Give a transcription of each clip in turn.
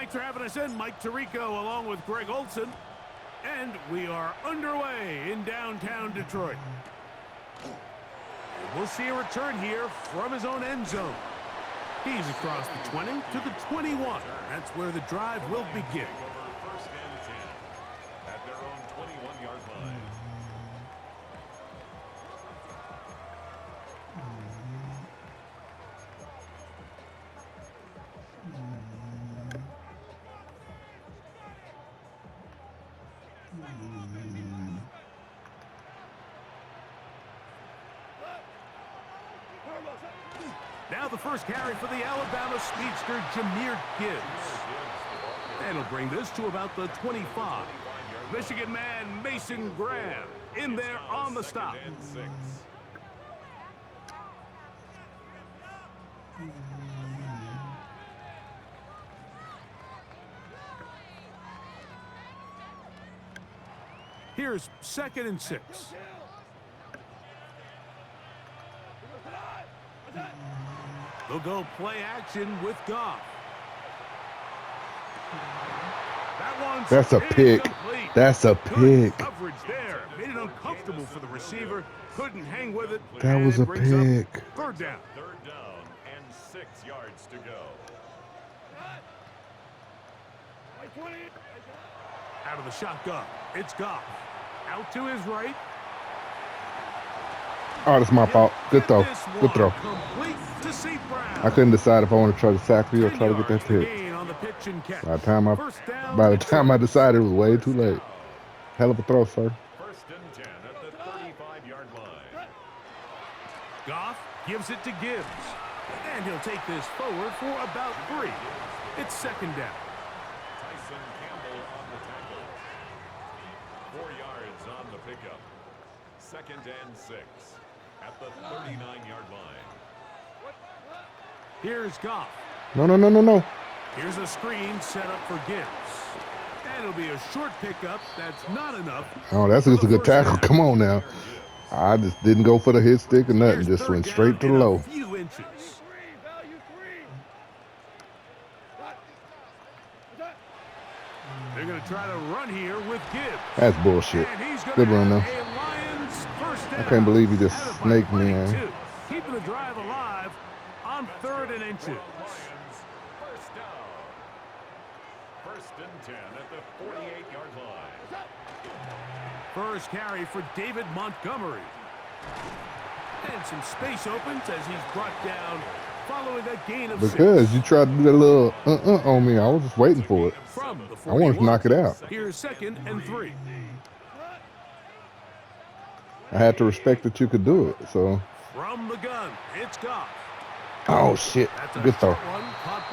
Thanks for having us in, Mike Tirico, along with Greg Olson. And we are underway in downtown Detroit. And we'll see a return here from his own end zone. He's across the 20 to the 21. That's where the drive will begin. First and 10 at their own 21-yard line. Now the first carry for the Alabama speedster, Jahmyr Gibbs. And he'll bring this to about the 25. Michigan man Mason Graham in there on the stop. Here's 2nd and 6. They'll go play action with Goff. That's a pick. That's a pick. Coverage there. Made it uncomfortable for the receiver. Couldn't hang with it. That was a pick. 3rd down. 3rd down and 6 yards to go. Out of the shotgun. It's Goff. Out to his right. Oh, that's my fault. Good throw. Good throw. I couldn't decide if I want to try to sack you or try to get that pick. By the time I decided, it was way too late. Hell of a throw, sir. 1st and 10 at the 35-yard line. Goff gives it to Gibbs. And he'll take this forward for about 3. It's 2nd down. Tyson Campbell on the tackle. 4 yards on the pickup. 2nd and 6 at the 39-yard line. Here's Goff. No. Here's a screen set up for Gibbs. And it'll be a short pickup. That's not enough. Oh, that's just a good tackle. Come on now. I just didn't go for the hit stick or nothing. Just went straight to the low. Few inches. They're going to try to run here with Gibbs. That's bullshit. Good run, though. I can't believe he just snaked me, man. Keeping the drive alive on 3rd and inches. First down. 1st and 10 at the 48-yard line. First carry for David Montgomery. And some space opens as he's brought down following a gain of 6. Because you tried to do that little on me. I was just waiting for it. I wanted to knock it out. Here's 2nd and 3. I had to respect that you could do it, so. From the gun, it's Goff. Oh, shit. Good throw.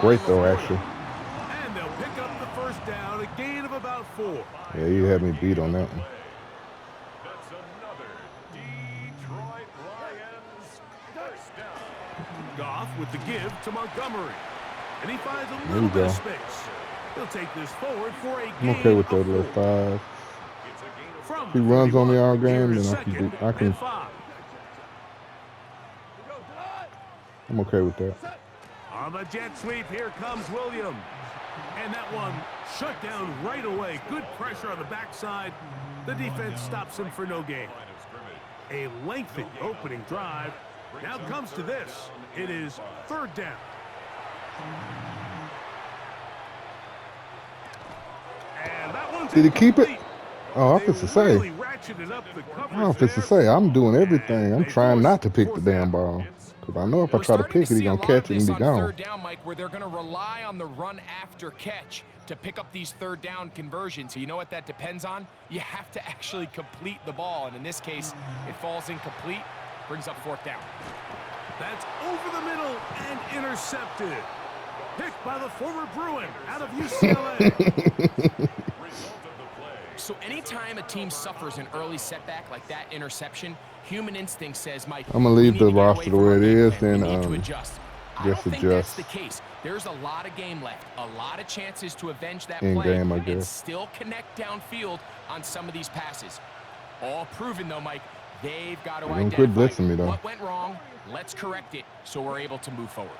Great throw, actually. And they'll pick up the 1st down, a gain of about 4. Yeah, you had me beat on that one. That's another Detroit Lions 1st down. Goff with the give to Montgomery. And he finds a little bit of space. He'll take this forward for a gain. I'm okay with that little 5. He runs on me all game, then I can. I'm okay with that. On the jet sweep, here comes Williams. And that one shut down right away. Good pressure on the backside. The defense stops him for no gain. A lengthy opening drive. Now comes to this. It is 3rd down. And that one's Did he keep it? Oh, I'm supposed to say. I'm supposed to say, I'm doing everything. I'm trying not to pick the damn ball. Because I know if I try to pick it, he's going to catch it and be gone. 3rd down, Mike, where they're going to rely on the run after catch to pick up these 3rd down conversions. So you know what that depends on? You have to actually complete the ball. And in this case, it falls incomplete, brings up 4th down. That's over the middle and intercepted. Picked by the former Bruin out of UCLA. So anytime a team suffers an early setback like that interception, human instinct says, Mike, I'm going to leave the roster the way it is and just adjust. That's the case. There's a lot of game left, a lot of chances to avenge that play and still connect downfield on some of these passes. All proven, though, Mike. They've got to identify what went wrong. Let's correct it so we're able to move forward.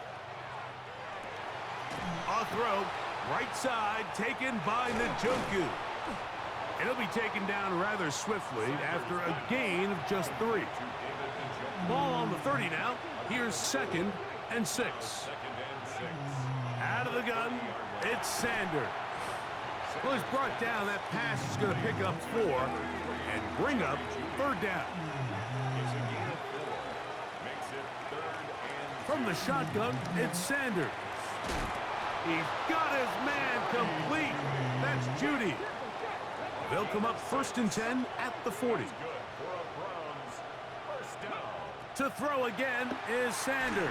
On throw, Right side taken by Njoku. And he'll be taken down rather swiftly after a gain of just 3. Ball on the 30 now. Here's 2nd and 6. Out of the gun, it's Sanders. Well, he's brought down. That pass is going to pick up 4 and bring up 3rd down. From the shotgun, it's Sanders. He's got his man complete. That's Judy. They'll come up 1st and 10 at the 40. To throw again is Sanders.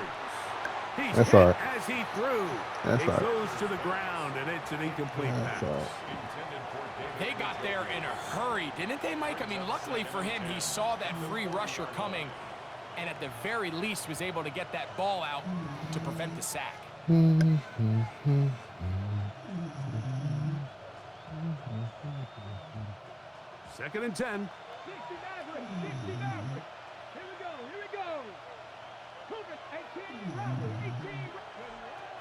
He's That's all right. as he threw. That's it all right. goes to the ground, and it's an incomplete pass. All right. They got there in a hurry, didn't they, Mike? I mean, luckily for him, he saw that free rusher coming, and at the very least was able to get that ball out to prevent the sack. 2nd and 10.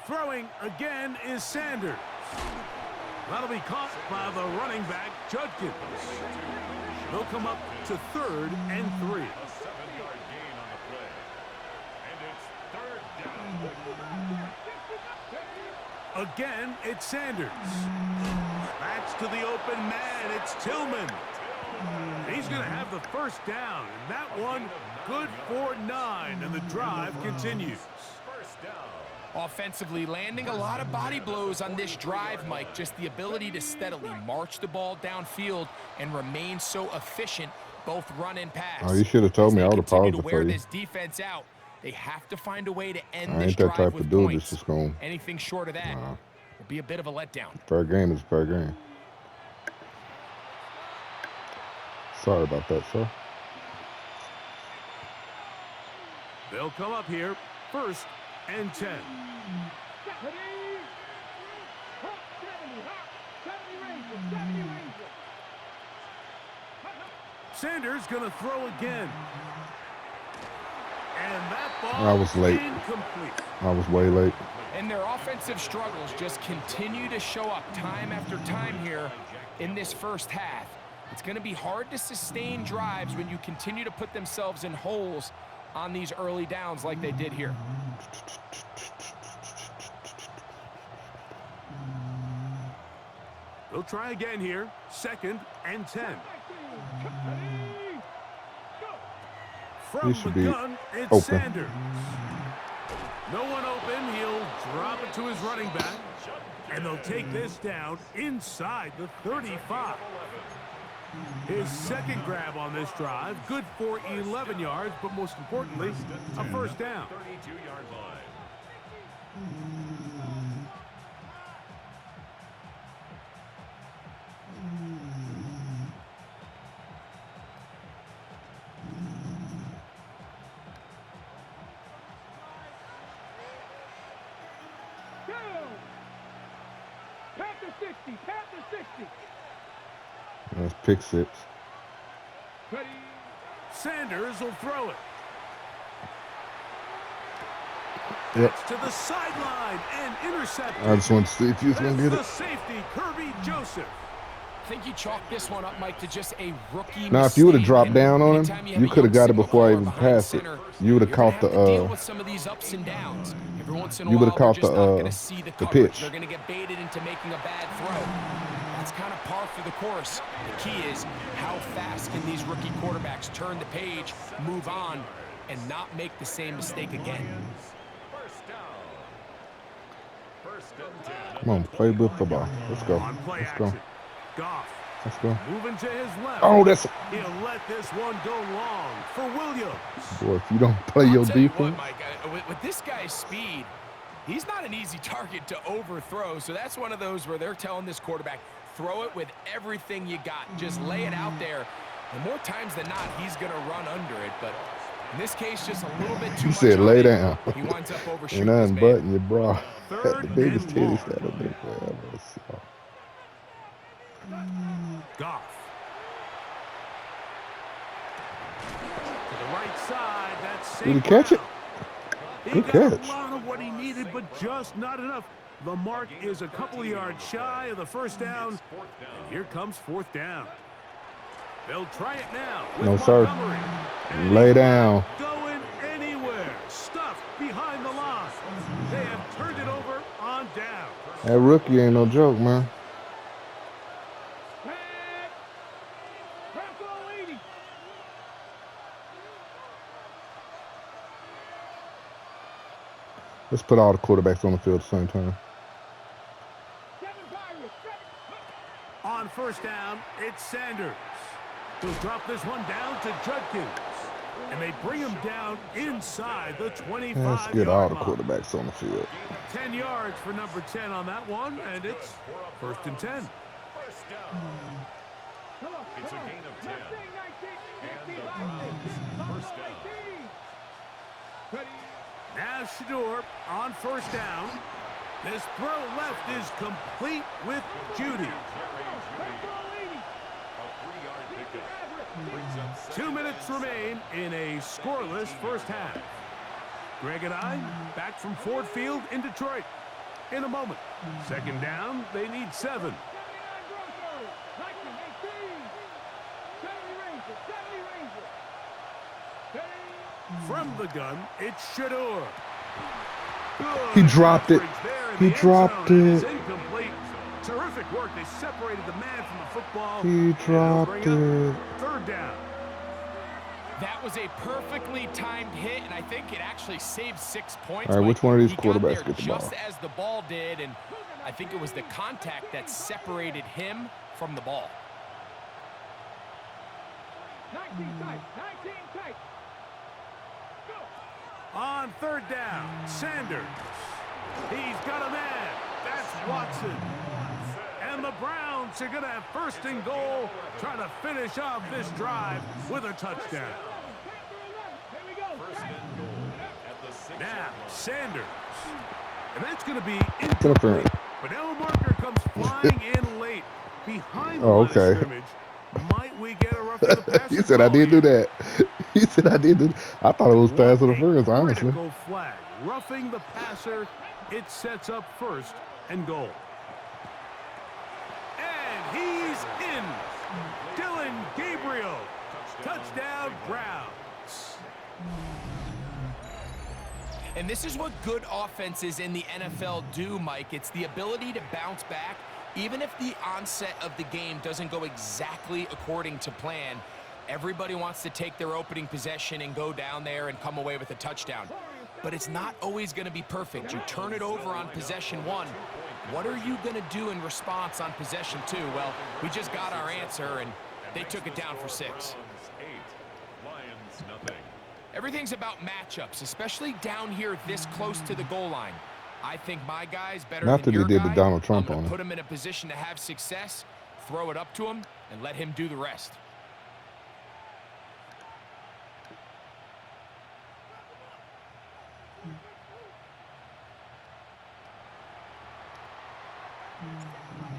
Throwing again is Sanders. That'll be caught by the running back, Judkins. They'll come up to 3rd and 3. A 7-yard gain on the play. And it's 3rd down. Again, it's Sanders. That's to the open man. It's Tillman. He's going to have the 1st down. And that one, good for 9. And the drive continues. First down. Offensively, landing a lot of body blows on this drive, Mike. Just the ability to steadily march the ball downfield and remain so efficient, both run and pass. Oh, you should have told me. I would have paused it for wear you. this defense out. They have to find a way to end I this ain't that drive type with of dude points. that's just going. Anything short of that will be a bit of a letdown. Fair game is fair game. Sorry about that, sir. They'll come up here 1st and 10. Sanders going to throw again. And that ball I was late. incomplete. I was way late. And their offensive struggles just continue to show up time after time here in this first half. It's going to be hard to sustain drives when you continue to put themselves in holes on these early downs like they did here. They'll try again here. 2nd and 10. From He should the be gun, it's open. Sanders. No one open. He'll drop it to his running back. And they'll take this down inside the 35. His 2nd grab on this drive. Good for 11 yards, but most importantly, a 1st down. 32-yard line. That's pick 6. Sanders will throw it. Yep. To the sideline and intercepted. I just wanted to see if you was going to get The it. safety, Kirby Joseph. I think you chalked this one up, Mike, to just a rookie Now, if you would have mistake. dropped And down on anytime him, have you a could have young got it before I single even behind passed it. center, You would have you're caught gonna have to deal the with some of these ups and downs. Every once in a you would while, have caught they're just not gonna the see the pitch. coverage. They're going to get baited into making a bad throw. That's kind of par for the course. The key is how fast can these rookie quarterbacks turn the page, move on, and not make the same mistake again. First down. 1st and 10. Come on, play good football. Let's go. On play Let's go. action. Goff Let's go. moving to his left. Oh, that's He'll let this one go long for Williams. boy. If you don't play your I'll tell you what, defense, Mike, with this guy's speed, he's not an easy target to overthrow. So that's one of those where they're telling this quarterback, throw it with everything you got. Just lay it out there. And more times than not, he's going to run under it. But in this case, just a little bit too you much. said on lay it. down. He winds up Ain't overshooting nothing his but man. in your bra. Third The biggest and long. titties that have been forever. So. Goff. To the right side. That's safe. Did he catch it? He Good got catch. a lot of what he needed, but just not enough. The mark is a couple of yards shy of the first down. And here comes fourth down. They'll try it now with No, sir. Montgomery. Lay down. Going anywhere. Stuffed behind the line. They have turned it over on down. That rookie ain't no joke, man. Let's put all the quarterbacks on the field at the same time. On first down, it's Sanders. He'll drop this one down to Judkins. And they bring him down inside the 25-yard line. Let's get all the quarterbacks on the field. 10 yards for number 10 on that one, and it's first and 10. First down. It's a gain of 10. And the Browns, first down. Now Shador on first down. This throw left is complete with Judy. 2 minutes remain in a scoreless first half. Greg and I back from Ford Field in Detroit in a moment. Second down, they need 7. From the gun, it's Shador. He dropped it. He dropped it. Incomplete. Terrific work. They separated the man from the football. He dropped it. Third down. That was a perfectly timed hit, and I think it actually saved 6 points. All right, which one of these He quarterbacks got there get the ball? just as the ball did, and I think it was the contact that separated him from the ball. 19 tight. 19 tight. On third down, Sanders. He's got a man. That's Watson. And the Browns are going to have first and goal, trying to finish off this drive with a touchdown. Now, Sanders. And that's going to be incomplete. But now a marker comes flying in late. Behind the line of scrimmage. Might we get a rough of the pass? He said I did do that. He said I did do that. I thought it was pass interference, honestly. Critical flag. Roughing the passer. It sets up first and goal. And he's in. Dylan Gabriel. Touchdown, Browns. And this is what good offenses in the NFL do, Mike. It's the ability to bounce back. Even if the onset of the game doesn't go exactly according to plan, everybody wants to take their opening possession and go down there and come away with a touchdown. But it's not always going to be perfect. You turn it over on possession 1. What are you going to do in response on possession 2? Well, we just got our answer, and they took it down for 6. Everything's about matchups, especially down here this close to the goal line. I think my guy's better Not than that your he did guy. the Donald Trump I'm on gonna him. put him in a position to have success, throw it up to him, and let him do the rest.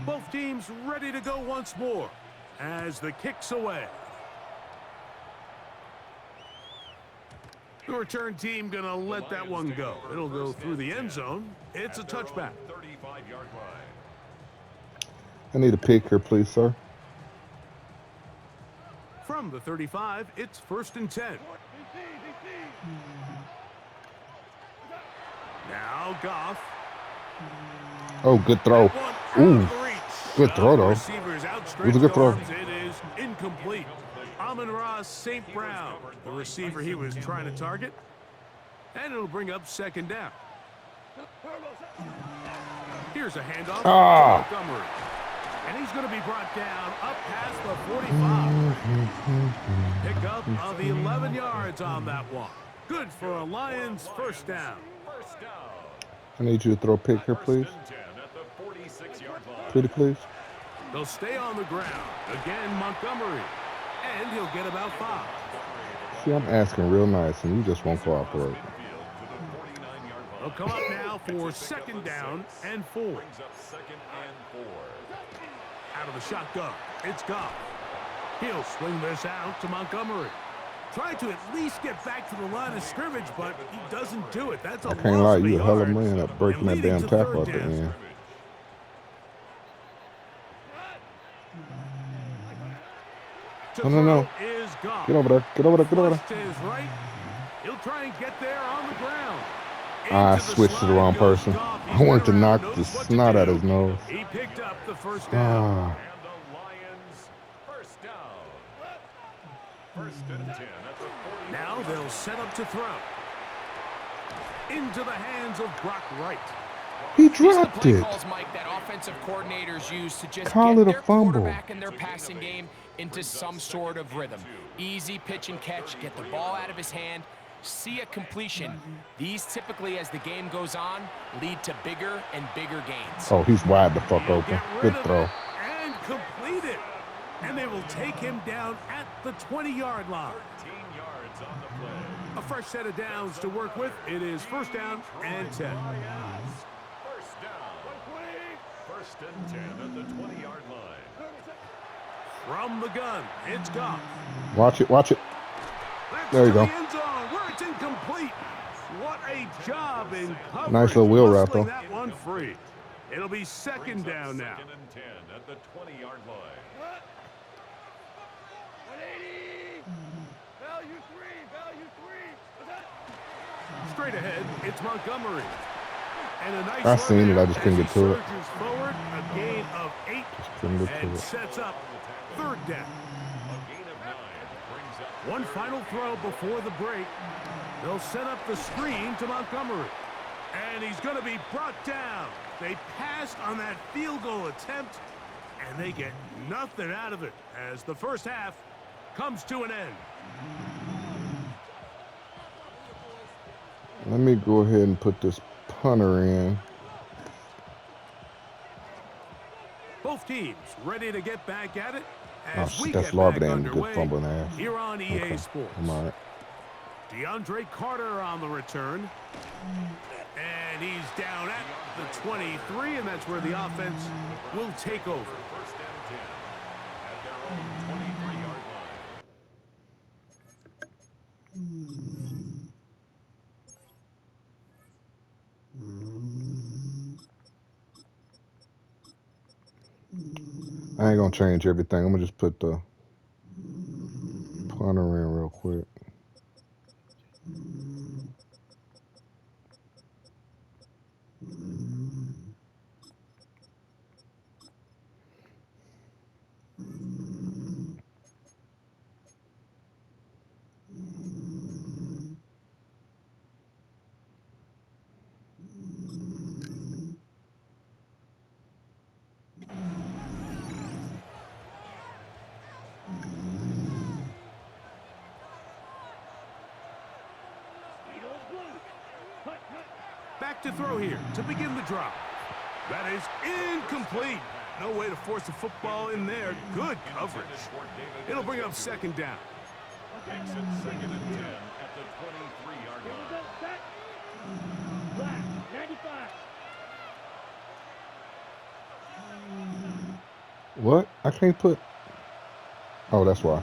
Both teams ready to go once more as the kick's away. The return team gonna let that one go. It'll go through the end zone. It's a touchback. 35-yard line. I need a pick here, please, sir. From the 35, it's first and 10. Now Goff. Oh, good throw. Ooh, good throw, though. Receivers It was a good throw. It is incomplete. Amon-Ra St. Brown, the receiver he was trying to target. And it'll bring up second down. Here's a handoff to Montgomery. And he's going to be brought down up past the 45. Pickup of 11 yards on that one. Good for a Lions first down. I need you to throw a pick here, please. Pretty please. They'll stay on the ground. Again, Montgomery. And he'll get about 5. See, I'm asking real nice, and you just won't cooperate. They'll come up now for second down and 4. Out of the shotgun, it's Goff. He'll swing this out to Montgomery. trying to at least get back to the line of scrimmage, but he doesn't do it. That's a I can't lie, loss of a you a hell of a yard. man at breaking that Leading damn to tackle third at the down. end. To No. throw is Goff. Get over there. Get over there. Get over there. Flushed to his right. He'll try and get there on the ground. I Into the switched to the slide wrong goes person. Goff. I He's wanted to been around, knock the knows what to snot out do. his nose. He picked up the first down. Ah. And the Lions first down. First and 10 at the 40. Now they'll set up to throw. Into the hands of Brock Wright. He These are the dropped play it. calls, Mike, that offensive coordinators use to just Call get it a their fumble. quarterback and their passing game into some sort of rhythm. Easy pitch and catch, get the ball out of his hand, see a completion. These typically, as the game goes on, lead to bigger and bigger gains. Oh, he's wide the fuck He'll open. get rid Good of throw. it and complete it. And they will take him down at the 20-yard line. 13 yards on the play. A fresh set of downs to work with. It is first down and 10. First down. First and 10 at the 20-yard line. From the gun, it's Goff. Watch it. Watch it. That's There you to go. the end zone where it's incomplete. What a job in coverage. Nice little wheel route, hustling though. that one free. It'll be second down now. Second and 10 at the 20-yard line. 180. Value three. Straight ahead, it's Montgomery. And a nice I run seen it, there I just as couldn't he get to it. surges forward, a gain of 8, Couldn't get to and it. sets up third down. A gain of 9 brings up One final throw before the break. They'll set up the screen to Montgomery. And he's going to be brought down. They passed on that field goal attempt, and they get nothing out of it as the first half comes to an end. Let me go ahead and put this punter in. Both teams ready to get back at it Oh, as we shit, that's get back Larbadam. Good underway fumble in the ass. here on EA Okay, Sports. I'm all right. DeAndre Carter on the return. And he's down at the 23, and that's where the offense will take over. first and 10 at their own 23-yard line. I ain't gonna change everything. I'm gonna just put the punter in real quick. Back to throw here to begin the drop. That is incomplete. No way to force the football in there. Good coverage. It'll bring up second down. Makes it second and 10 at the 23-yard line. Set. Black. 95. What? I can't put. Oh, that's why.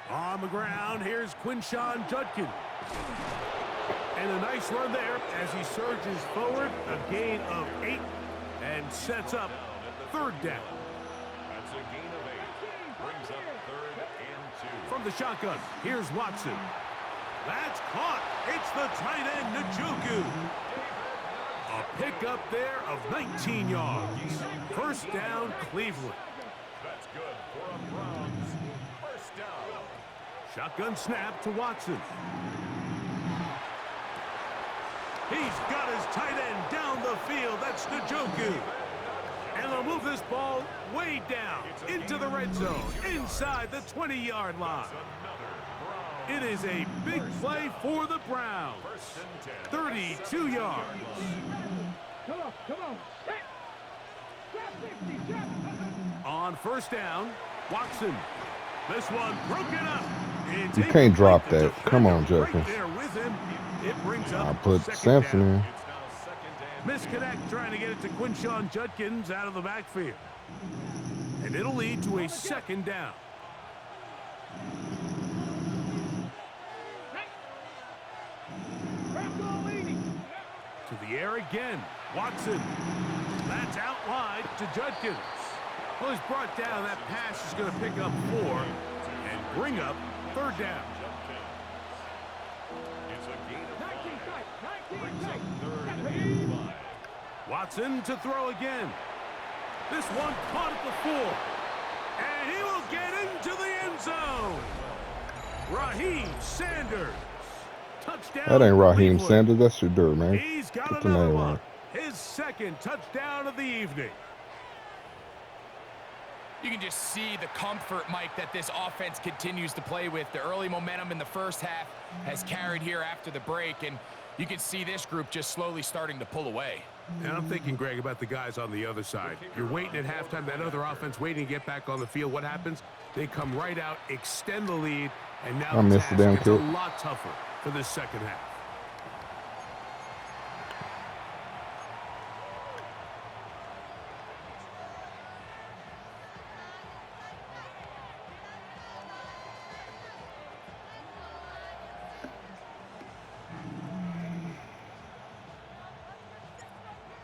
On the ground, here's Quinshawn Judkins. And a nice run there as he surges forward, a gain of 8, and sets up third down. That's a gain of 8. Brings up third and 2. From the shotgun, here's Watson. That's caught. It's the tight end, Njoku. A pickup there of 19 yards. First down, Cleveland. That's good for a Browns first down. Shotgun snap to Watson. He's got his tight end down the field. That's Njoku. And they'll move this ball way down into the red zone, inside the 20-yard line. It is a big play for the Browns. 32 yards. Come on. Set. Trap 50. Trap. On first down, Watson. This one broken up. It's You can't drop incomplete. that. Come on, Defender Judkins. right there with him. It brings up I put second Sampson down. in. It's now second and Misconnect trying to get it to Quinshawn Judkins out of the backfield. And it'll lead to a second down. To the air again. Watson. That's out wide to Judkins. Well, he's brought down. That pass is going to pick up 4 and bring up third down. Watson to throw again. This one caught at the 4. And he will get into the end zone. Raheem Sanders. Touchdown. That ain't Raheem Cleveland. Sanders. That's Shadur, man. He's got Put the another name one. on it. His second touchdown of the evening. You can just see the comfort, Mike, that this offense continues to play with. The early momentum in the first half has carried here after the break, and you can see this group just slowly starting to pull away. And I'm thinking, Greg, about the guys on the other side. You're waiting at halftime, that other offense waiting to get back on the field. What happens? They come right out, extend the lead, and now I missed the damn it's a kick. lot tougher for this second half.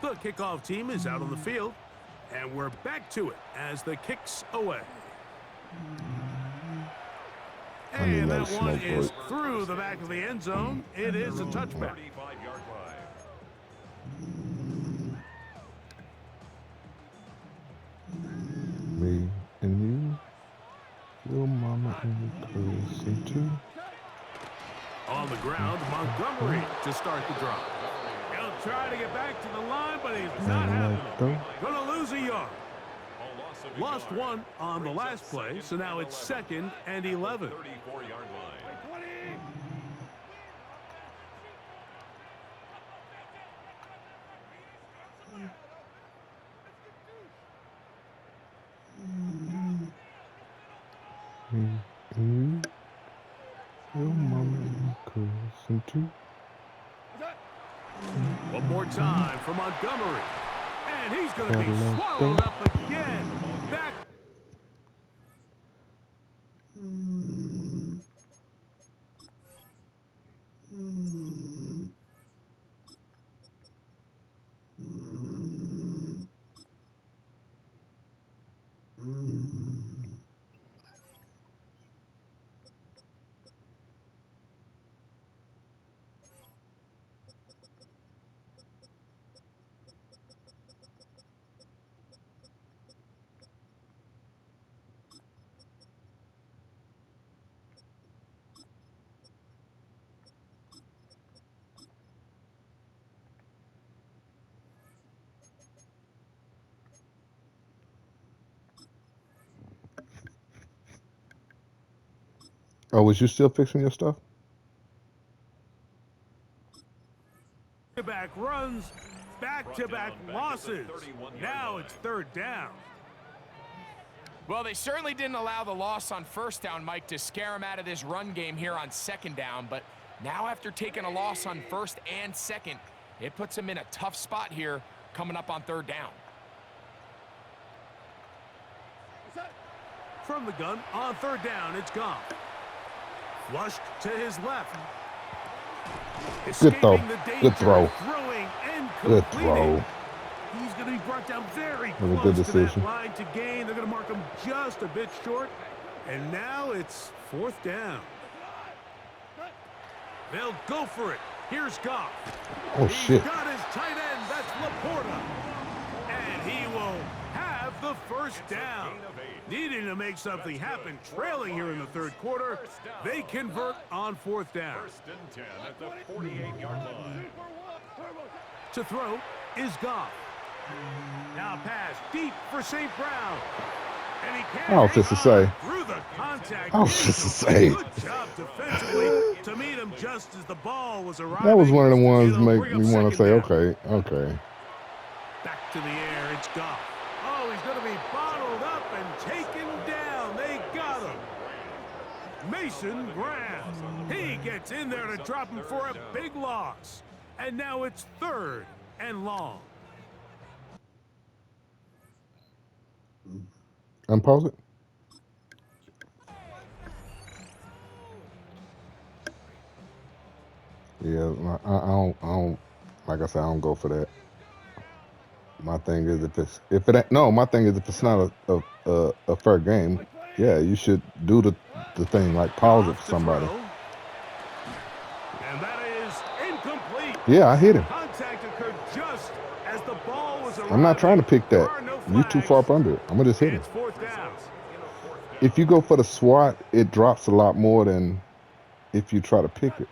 The kickoff team is out on the field, and we're back to it as the kick's away. And that one is through the back of the end zone. It is a touchback. Me and you, your mama and your cousin too. On the ground, Montgomery to start the drive. He'll try to get back to the line, but he's not having it. Gonna lose a yard. Lost one on the last play, so now it's 2nd and 11. 34-yard line. Me and you, your mama and your cousin too. One more time for Montgomery. And he's going to be swallowed up again. Back. Oh, was you still fixing your stuff? Back runs, back-to-back losses. Now it's third down. Well, they certainly didn't allow the loss on first down, Mike, to scare him out of this run game here on second down. But now after taking a loss on first and second, it puts him in a tough spot here coming up on third down. From the gun, on third down, it's gone. Flushed to his left. Good throw. Good throw. Throwing and Good completing. throw. He's going to be brought down very That was a close good to that decision. line to gain. They're going to mark him just a bit short. And now it's fourth down. They'll go for it. Here's Goff. Oh, shit. He's got his tight end. That's Laporta. And he will have the first down. Needing to make something happen, trailing here in the third quarter. They convert on fourth down. 1st and 10 at the 48-yard line. To throw is Goff. Now pass deep for St. Brown. And he can't I was just to say. through the contact. I was just to say. Good job defensively to meet him just as the ball was arriving. That was one of the ones It'll make bring me up want to second say, down. okay. Back to the air, it's Goff. Oh, he's going to be bottled up and taken down. They got him. Mason Graham. He gets in there to drop him for a big loss. And now it's 3rd and long. Unpause it. Yeah, I don't. Like I said, I don't go for that. My thing is if it ain't no. My thing is if it's not a fair game, yeah, you should do the thing like pause it Goff for to somebody. throw. And that is incomplete. Yeah, I hit him. Contact occurred just as the ball was arriving. I'm not trying to pick There that. are no You too far flags. up under it. I'm gonna just hit him. It's fourth down. If you go for the swat, it drops a lot more than if you try to pick it.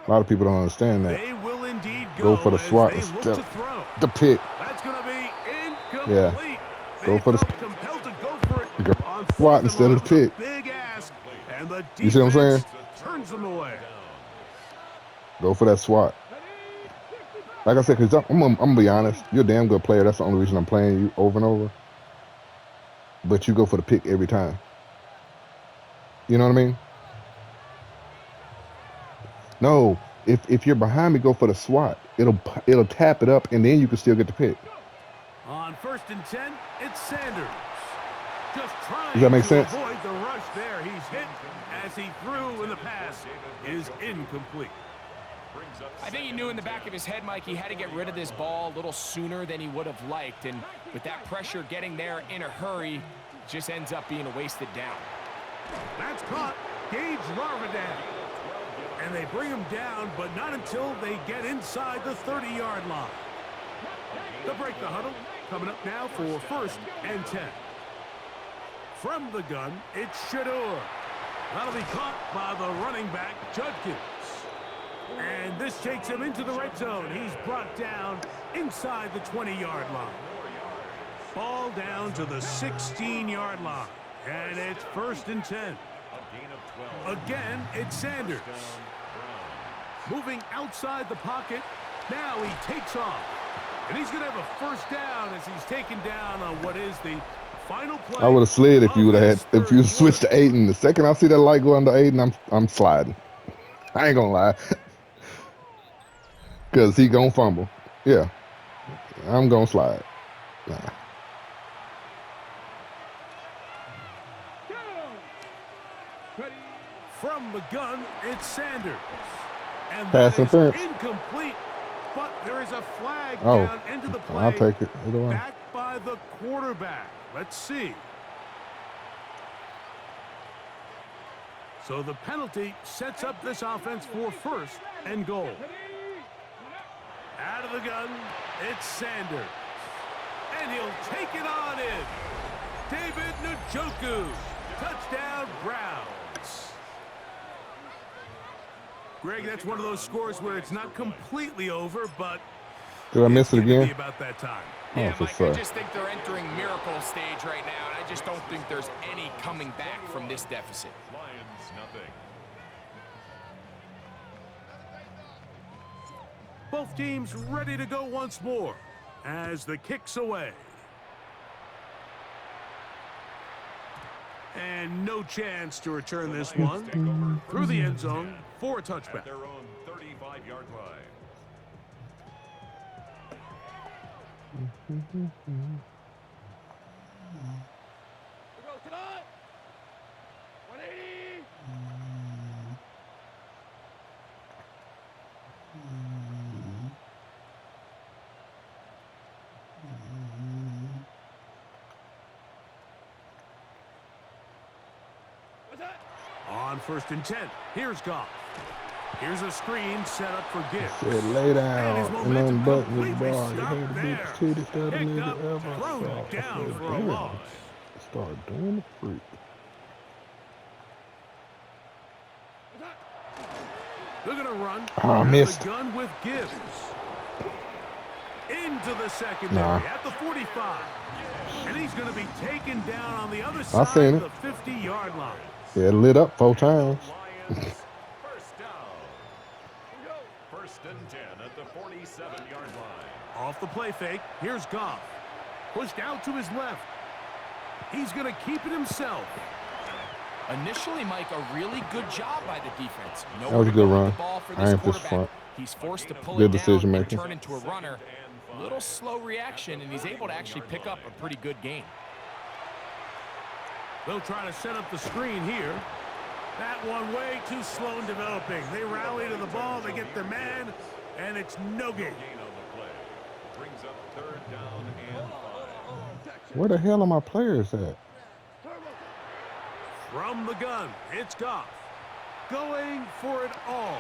A lot of people don't understand that. They will indeed Go for the as swat they look instead to throw. the pick. That's going to be incomplete. Yeah. They Go for the felt compelled to go for it go on swat fourth and instead long of the with a pick. big ask, and the You see what I'm defense saying? turns them away. Go for that swat. Like I said, because I'm gonna be honest, you're a damn good player. That's the only reason I'm playing you over and over. But you go for the pick every time. You know what I mean? No, if you're behind me, go for the swat. It'll tap it up, and then you can still get the pick. On 1st and 10, it's Sanders. Just trying Does that make to sense? avoid the rush there. He's hit as he threw, and the pass is incomplete. I think he knew in the back of his head, Mike, he had to get rid of this ball a little sooner than he would have liked. And with that pressure getting there in a hurry, just ends up being a wasted down. That's caught. Gage Larvidan. And they bring him down, but not until they get inside the 30-yard line. To break the huddle, coming up now for 1st and 10. From the gun, it's Shador. That'll be caught by the running back, Judkins. And this takes him into the red zone. He's brought down inside the 20-yard line. Ball down to the 16-yard line. And it's 1st and 10. Again, it's Sanders. Moving outside the pocket. Now he takes off. And he's going to have a 1st down as he's taken down on what is the final play. I would have slid if you would have had if you switched to Aiden. The second I see that light go under Aiden, I'm sliding. I ain't gonna lie. Cause he gonna fumble. Yeah. I'm gonna slide. Nah. From the gun, it's Sanders. And Pass that is interference. incomplete. But there is a flag Oh, down into the play. I'll take it. Either way. Back by the quarterback. Let's see. So the penalty sets up this offense for 1st and goal. Out of the gun, it's Sanders. And he'll take it on in. David Njoku. Touchdown, Browns. Greg, that's one of those scores where it's not completely over, but Did I miss it it's gonna again? be about that time. Yeah, for Mike, sure. I just think they're entering miracle stage right now, and I just don't think there's any coming back from this deficit. Lions, nothing. Both teams ready to go once more as the kick's away. And no chance to return this one through the end zone for a touchback. At their own 35-yard line. Tonight. 180. On 1st and 10, here's Goff. Here's a screen set up for Gibbs. Said lay And his down and momentum unbutton your completely bra. You stopped had the there. biggest titties that a Picked nigga up, ever thrown saw. I down said, for a damn. loss. Start doing the freak. They're going to run. Oh, I out of missed. the gun with Gibbs. Into the secondary at the 45. And he's going to be taken down on the other side seen of it. the 50-yard line. Yeah, it lit up 4 times. Lions, 1st down. 1st and 10 at the 47-yard line. Off the play fake, here's Goff. Pushed out to his left. He's going to keep it himself. Initially, Mike, a really good job by the defense. That was a good run. The ball for I this ain't this quarterback. front. He's forced to pull Good it decision down and making. turn into a runner. Little slow reaction, and he's able to actually pick up a pretty good gain. They'll try to set up the screen here. That one way too slow in developing. They rally to the ball, they get their man, and it's no gain. Brings up 3rd down and 5. Where the hell are my players at? From the gun, it's Goff. Going for it all.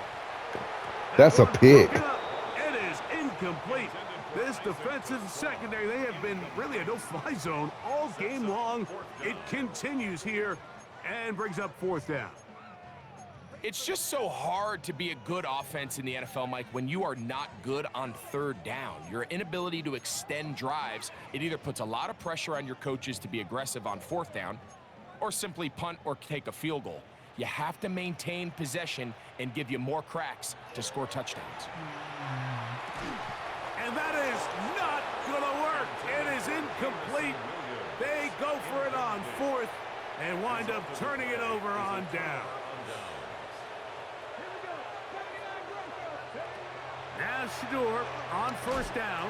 That's a pick. It is incomplete. This defensive secondary, they have been really a no-fly zone all game long. It continues here and brings up 4th down. It's just so hard to be a good offense in the NFL, Mike, when you are not good on 3rd down. Your inability to extend drives, it either puts a lot of pressure on your coaches to be aggressive on 4th down or simply punt or take a field goal. You have to maintain possession and give you more cracks to score touchdowns. And that is not going to work. It is incomplete. They go for it on 4th and wind up turning it over on down. Now Shador on 1st down.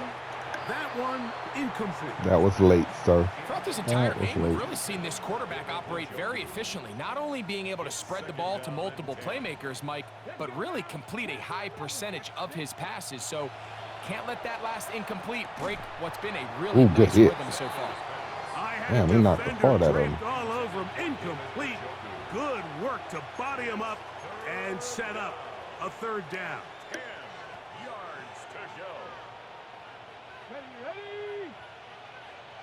That one incomplete. That was late, sir. Throughout this entire game, we've really seen this quarterback operate very efficiently, not only being able to spread the ball to multiple playmakers, Mike, but really complete a high percentage of his passes. So can't let that last incomplete break what's been a really nice rhythm so far. Man, he knocked the part out of him. All over him. Incomplete. Good work to body him up and set up a 3rd down. 10 yards to go. Ready?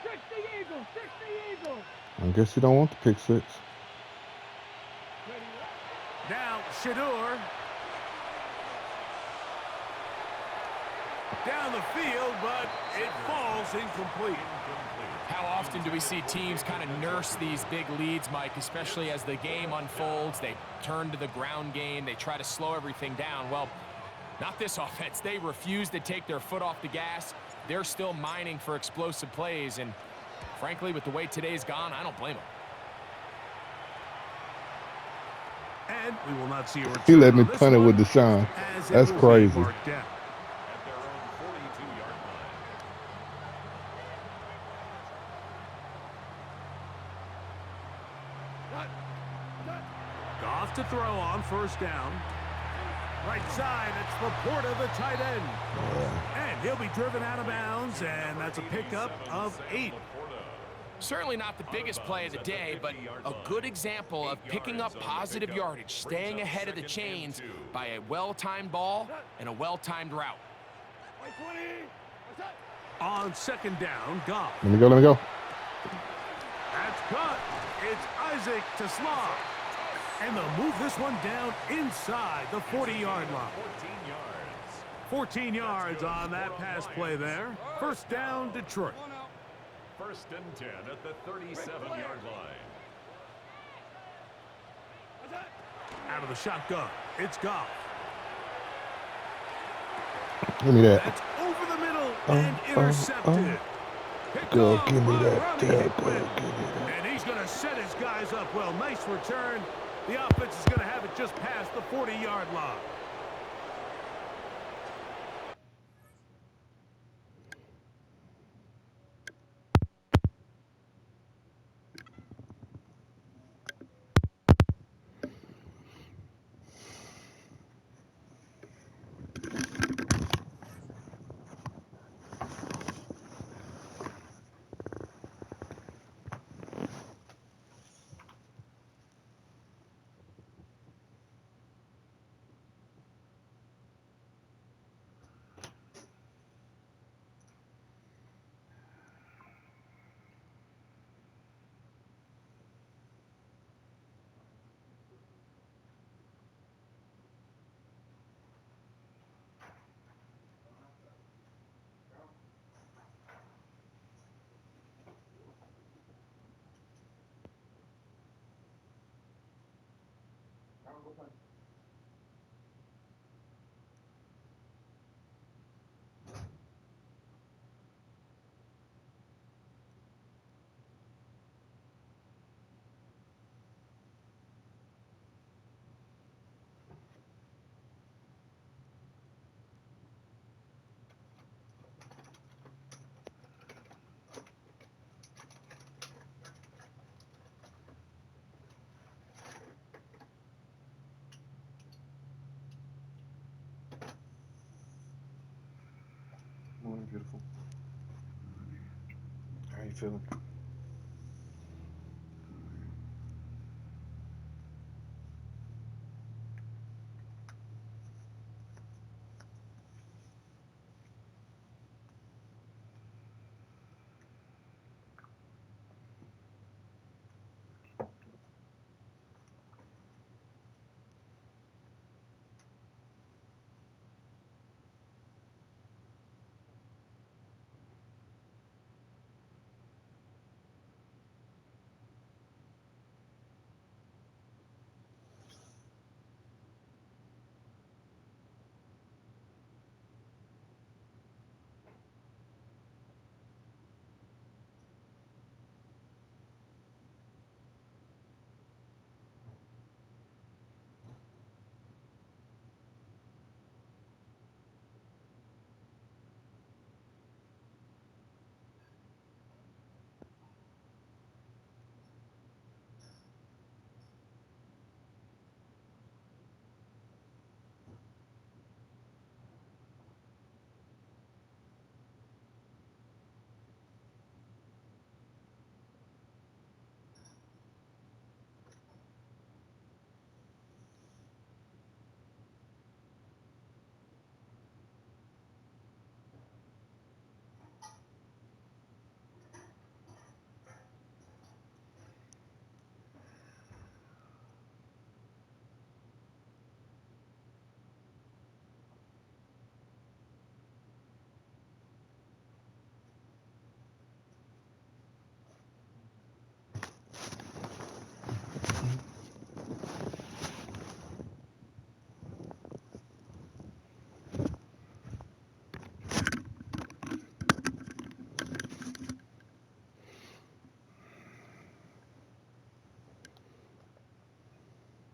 60 Eagles, 60 Eagles. I guess you don't want the pick 6. Now Shador. Down the field, but it falls incomplete. How often do we see teams kind of nurse these big leads, Mike, especially as the game unfolds? They turn to the ground game. They try to slow everything down. Well, not this offense. They refuse to take their foot off the gas. They're still mining for explosive plays, and frankly, with the way today's gone, I don't blame them. And we will not see a return. He let me punt it with Deshaun. That's crazy. At their own 42-yard line. Goff to throw on 1st down. Right side, it's Laporta, the tight end. And he'll be driven out of bounds, and that's a pickup of 8. Certainly not the biggest play of the day, but a good example of picking up positive yardage, staying ahead of the chains by a well-timed ball and a well-timed route. On 2nd down, Goff. Let me go. That's cut. It's Isaac to Slav. And they'll move this one down inside the 40-yard line. 14 yards on that pass play there. 1st down, Detroit. 1st and 10 at the 37-yard line. Out of the shotgun, it's Goff. Give me that. That's over the middle and intercepted. Go, give me that. Yeah, go, give me that. And he's going to set his guys up well. Nice return. The offense is going to have it just past the 40-yard line. feeling.